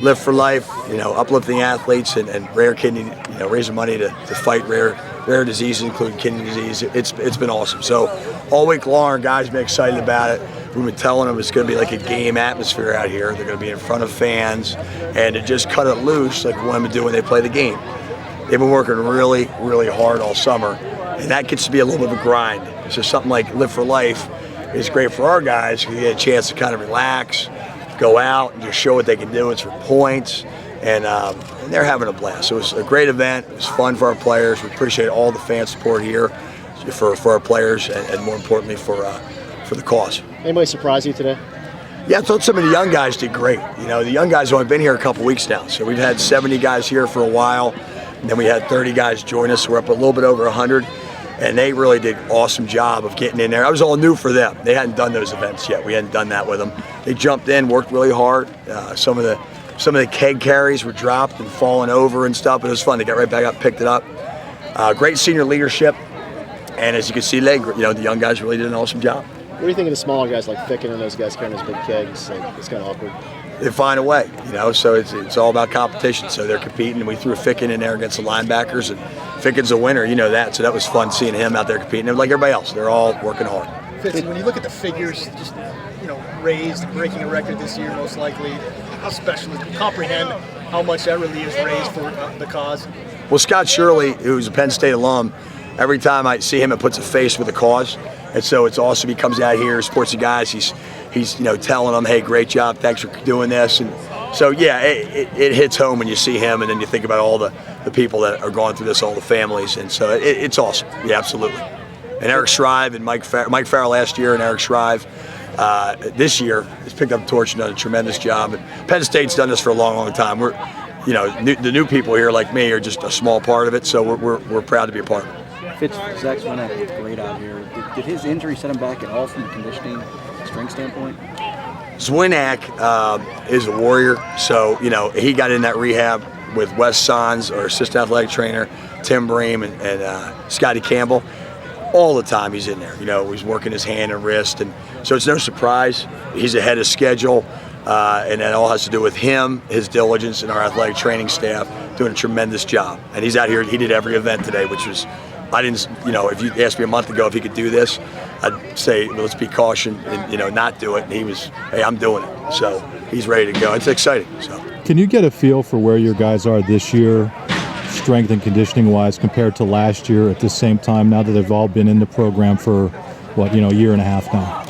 Live for Life, uplifting athletes and rare kidney, raising money to fight rare diseases, including kidney disease. It's been awesome. So all week long, our guys have been excited about it. We've been telling them it's going to be like a game atmosphere out here. They're going to be in front of fans, and to just cut it loose like we want them to do when they play the game. They've been working really, really hard all summer, and that gets to be a little bit of a grind. So something like Live for Life is great for our guys because they get a chance to kind of relax, go out and just show what they can do. It's for points, and they're having a blast. So it was a great event. It was fun for our players. We appreciate all the fan support here for our players, and more importantly for the cause. Anybody surprise you today? Yeah, I thought some of the young guys did great. The young guys have only been here a couple weeks now, so we've had 70 guys here for a while, and then we had 30 guys join us. We're up a little bit over 100. And they really did an awesome job of getting in there. I was all new for them. They hadn't done those events yet. We hadn't done that with them. They jumped in, worked really hard. Some of the keg carries were dropped and falling over and stuff, but it was fun. They got right back up, picked it up. Great senior leadership, and as you can see, the young guys really did an awesome job. What do you think of the smaller guys like Ficken and those guys carrying those big kegs? It's kind of awkward. They find a way, so it's all about competition. So they're competing, and we threw Ficken in there against the linebackers, and Ficken's a winner, that. So that was fun seeing him out there competing. And like everybody else, they're all working hard. Fitz, when you look at the figures, just raised, breaking a record this year most likely, how special is it? Comprehend how much that really is raised for the cause? Well, Scott Shirley, who's a Penn State alum, every time I see him, it puts a face with a cause. And so it's awesome. He comes out here, supports the guys. He's telling them, hey, great job, thanks for doing this. And so, yeah, it hits home when you see him, and then you think about all the people that are going through this, all the families. And so it's awesome. Yeah, absolutely. And Eric Shrive and Mike Farrell last year, and Eric Shrive this year has picked up the torch and done a tremendous job. And Penn State's done this for a long, long time. The new people here like me are just a small part of it, so we're proud to be a part of it. Zach Swinek looked great out here. Did his injury set him back at all from a conditioning, strength standpoint? Swinek is a warrior, so he got in that rehab with Wes Sons, our assistant athletic trainer, Tim Bream, and Scotty Campbell. All the time he's in there. He's working his hand and wrist, and so it's no surprise he's ahead of schedule. And that all has to do with him, his diligence, and our athletic training staff doing a tremendous job. And he's out here. He did every event today, which was. I didn't, if you asked me a month ago if he could do this, I'd say, well, let's be cautious and, not do it. And he was, hey, I'm doing it. So he's ready to go. It's exciting. So. Can you get a feel for where your guys are this year, strength and conditioning wise, compared to last year at the same time, now that they've all been in the program for, a year and a half now?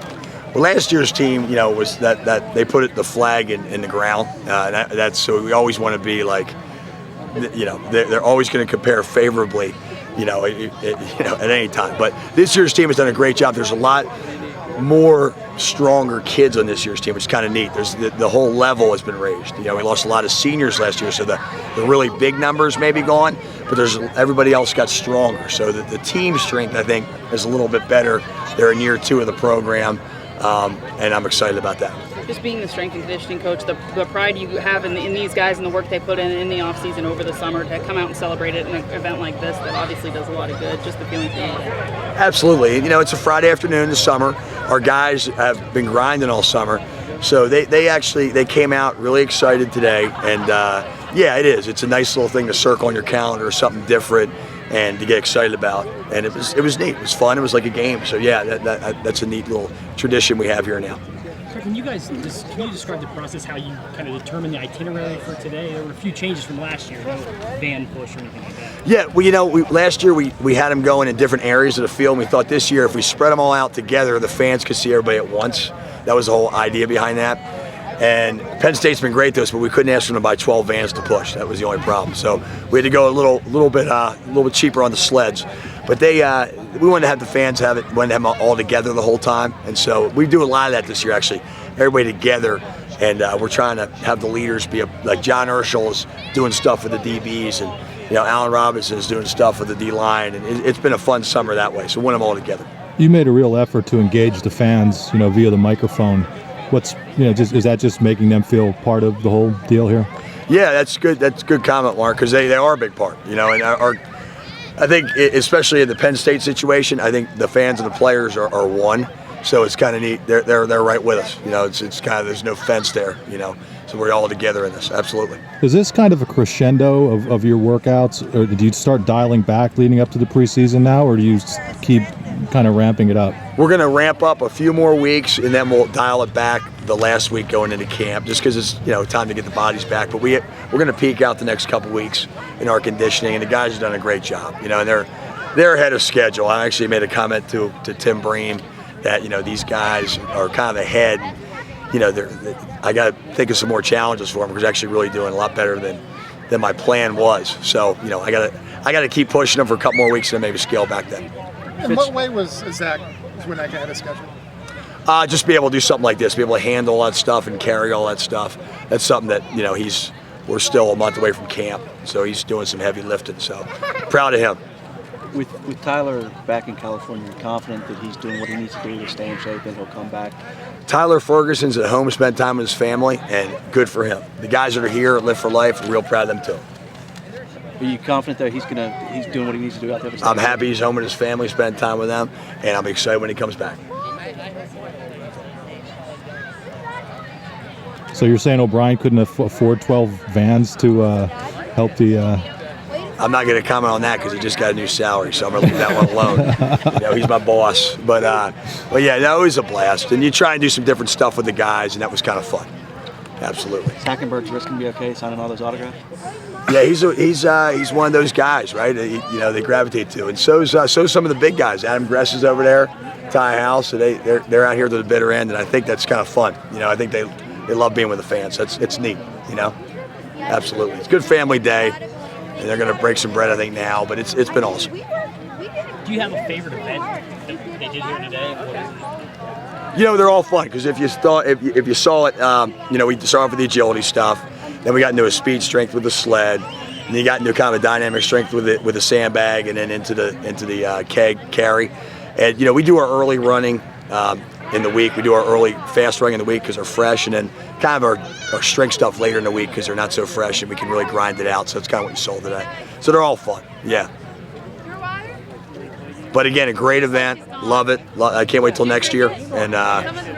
Well, last year's team, was that they put the flag in the ground. That's so we always want to be like, they're always going to compare favorably. At any time. But this year's team has done a great job. There's a lot more stronger kids on this year's team, which is kind of neat. There's the whole level has been raised. We lost a lot of seniors last year, so the really big numbers may be gone, but everybody else got stronger. So the team strength, I think, is a little bit better. They're in year 2 of the program, and I'm excited about that. Just being the strength and conditioning coach, the pride you have in these guys and the work they put in the off season over the summer to come out and celebrate it in an event like this that obviously does a lot of good, just the feeling from you. Absolutely. It's a Friday afternoon in the summer. Our guys have been grinding all summer, so they came out really excited today, and yeah, it is. It's a nice little thing to circle on your calendar, something different, and to get excited about. And it was neat. It was fun. It was like a game. So yeah, that's a neat little tradition we have here now. So can you describe the process, how you kind of determine the itinerary for today? There were a few changes from last year, no van push or anything like that. Yeah, well, last year we had them going in different areas of the field, and we thought this year if we spread them all out together, the fans could see everybody at once. That was the whole idea behind that. And Penn State's been great to us, but we couldn't ask them to buy 12 vans to push. That was the only problem. So we had to go a little bit cheaper on the sleds. But we wanted to have the fans have it, we wanted to have them all together the whole time. And so we do a lot of that this year, actually. Everybody together, and we're trying to have the leaders be like John Urschel is doing stuff with the DBs, and Allen Robinson is doing stuff with the D-line, and it's been a fun summer that way. So we want them all together. You made a real effort to engage the fans, via the microphone. Is that just making them feel part of the whole deal here? Yeah, that's good. That's a good comment, Mark, because they are a big part. And I think, especially in the Penn State situation, I think the fans and the players are one. So it's kind of neat. They're right with us. You know, it's kind of, there's no fence there. You know, so we're all together in this. Absolutely. Is this kind of a crescendo of your workouts, or did you start dialing back leading up to the preseason now, or do you keep kind of ramping it up? We're going to ramp up a few more weeks, and then we'll dial it back the last week going into camp, just because it's, you know, time to get the bodies back. But we're going to peak out the next couple weeks in our conditioning, and the guys have done a great job. You know, and they're ahead of schedule. I actually made a comment to Tim Bream that, you know, these guys are kind of ahead. You know, I got to think of some more challenges for them, because they're actually really doing a lot better than my plan was. So, you know, I got to keep pushing them for a couple more weeks and then maybe scale back then. In what way was Zach doing that ahead of schedule? Just be able to do something like this, be able to handle all that stuff and carry all that stuff. That's something that, you know, we're still a month away from camp, so he's doing some heavy lifting. So proud of him. With Tyler back in California, you're confident that he's doing what he needs to do to stay in shape and he'll come back? Tyler Ferguson's at home, spent time with his family, and good for him. The guys that are here at Live for Life, we're real proud of them too. Are you confident that he's doing what he needs to do out there? I'm happy he's home with his family, spending time with them, and I'm excited when he comes back. So you're saying O'Brien couldn't afford 12 vans to help the... I'm not going to comment on that because he just got a new salary, so I'm going to leave that one alone. You know, he's my boss. But yeah, that was a blast. And you try and do some different stuff with the guys, and that was kind of fun. Absolutely. Hackenberg's wrist can be okay signing all those autographs? Yeah, he's one of those guys, right? You know, they gravitate to, and so some of the big guys. Adam Gress is over there, Ty House. So they're out here to the bitter end, and I think that's kind of fun. You know, I think they love being with the fans. It's neat. You know, absolutely. It's a good family day, and they're going to break some bread, I think, now. But it's been awesome. Do you have a favorite event that they did here today? You know, they're all fun because if you saw it, you know, we started off with the agility stuff. Then we got into a speed strength with the sled, and then you got into kind of a dynamic strength with the sandbag, and then into the keg carry. And you know, we do our early running in the week. We do our early fast running in the week because they're fresh, and then kind of our strength stuff later in the week because they're not so fresh, and we can really grind it out. So that's kind of what we sold today. So they're all fun, yeah. But again, a great event. Love it. I can't wait till next year. And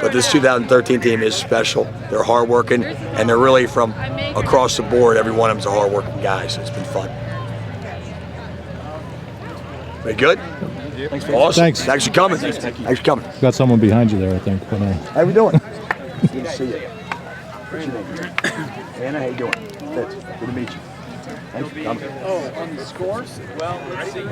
but this 2013 team is special. They're hardworking, and they're really from across the board. Every one of them's a hardworking guy. So it's been fun. Very good. Thanks, Awesome. Thanks. Thanks for coming. Thanks for coming. Got someone behind you there, I think. But, How you doing? Good to see you. What's your name? Anna, how you doing? Fitz. Good to meet you. Thanks for coming. Oh, on the scores? Well, let's see.